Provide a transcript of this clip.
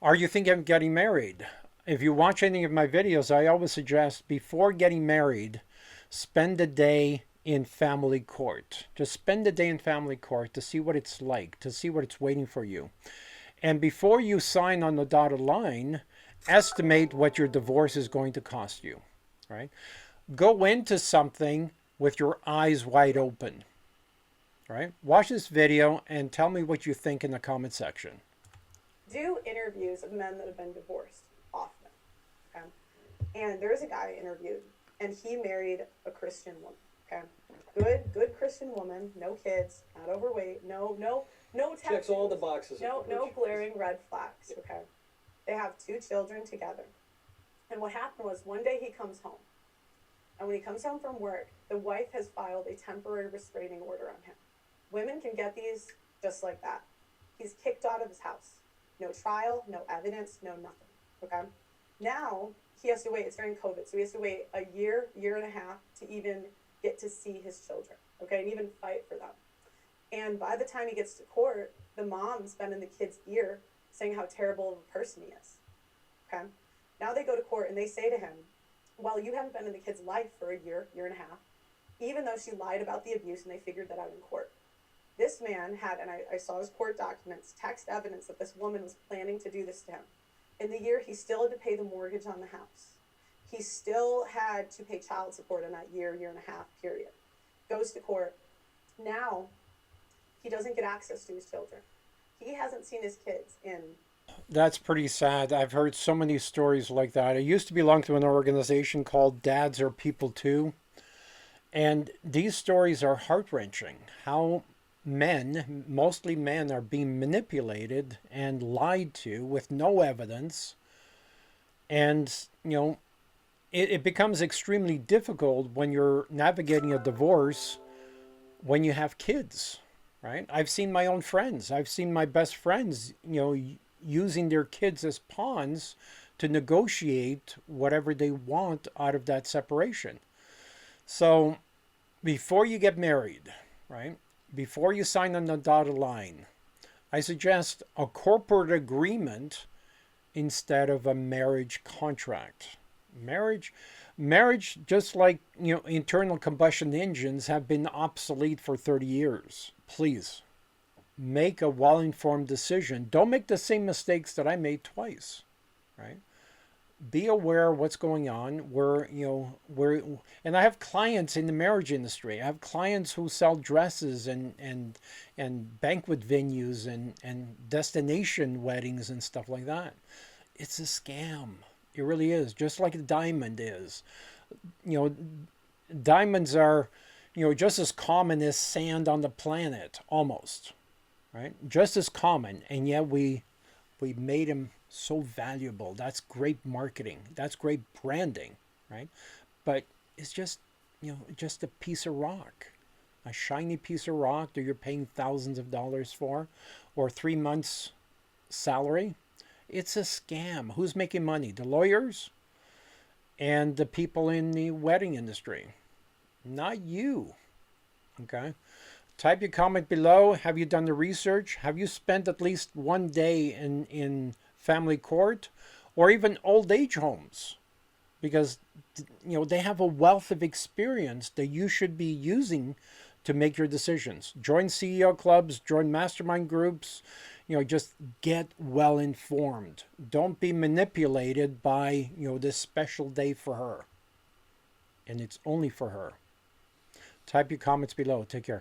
Are you thinking of getting married? If you watch any of my videos, I always suggest before getting married, spend a day in family court. Just spend a day in family court to see what it's like, to see what it's waiting for you. And before you sign on the dotted line, estimate what your divorce is going to cost you, right? Go into something with your eyes wide open, right? Watch this video and tell me what you think in the comment section. Do interviews of men that have been divorced often. Okay. And there's a guy I interviewed, and he married a Christian woman. Okay. Good Christian woman, no kids, not overweight, no tattoos. Checks all the boxes. No glaring red flags. Okay. They have two children together. And what happened was one day he comes home. And when he comes home from work, the wife has filed a temporary restraining order on him. Women can get these just like that. He's kicked out of his house. No trial, no evidence, no nothing. Okay? Now he has to wait. It's during COVID, so he has to wait a year and a half to even get to see his children. Okay, and even fight for them. And by the time he gets to court, the mom's been in the kid's ear saying how terrible of a person he is. Okay? Now they go to court and they say to him, well, you haven't been in the kid's life for a year and a half, even though she lied about the abuse and they figured that out in court. This man had, and I saw his court documents, text evidence that this woman was planning to do this to him. In the year, he still had to pay the mortgage on the house. He still had to pay child support in that year and a half period. Goes to court. Now, he doesn't get access to his children. He hasn't seen his kids in. That's pretty sad. I've heard so many stories like that. I used to belong to an organization called Dads Are People Too. And these stories are heart wrenching. How men, mostly men, are being manipulated and lied to with no evidence. And, it becomes extremely difficult when you're navigating a divorce when you have kids, right? I've seen my own friends. I've seen my best friends, using their kids as pawns to negotiate whatever they want out of that separation. So before you get married, right? Before you sign on the dotted line, I suggest a corporate agreement instead of a marriage contract. Marriage, just like internal combustion engines have been obsolete for 30 years. Please make a well-informed decision. Don't make the same mistakes that I made twice, right? Be aware of what's going on. And I have clients in the marriage industry. I have clients who sell dresses and banquet venues and destination weddings and stuff like that. It's a scam. It really is, just like a diamond is. You know, diamonds are, just as common as sand on the planet, almost, right? Just as common, and yet we made them so valuable. That's great marketing. That's great branding, right? But it's just, just a piece of rock, a shiny piece of rock that you're paying thousands of dollars for, or 3 months' salary. It's a scam. Who's making money? The lawyers and the people in the wedding industry, not you. Okay? Type your comment below. Have you done the research? Have you spent at least one day in family court or even old age homes? Because, they have a wealth of experience that you should be using to make your decisions. Join CEO clubs, join mastermind groups, just get well informed. Don't be manipulated by, this special day for her. And it's only for her. Type your comments below. Take care.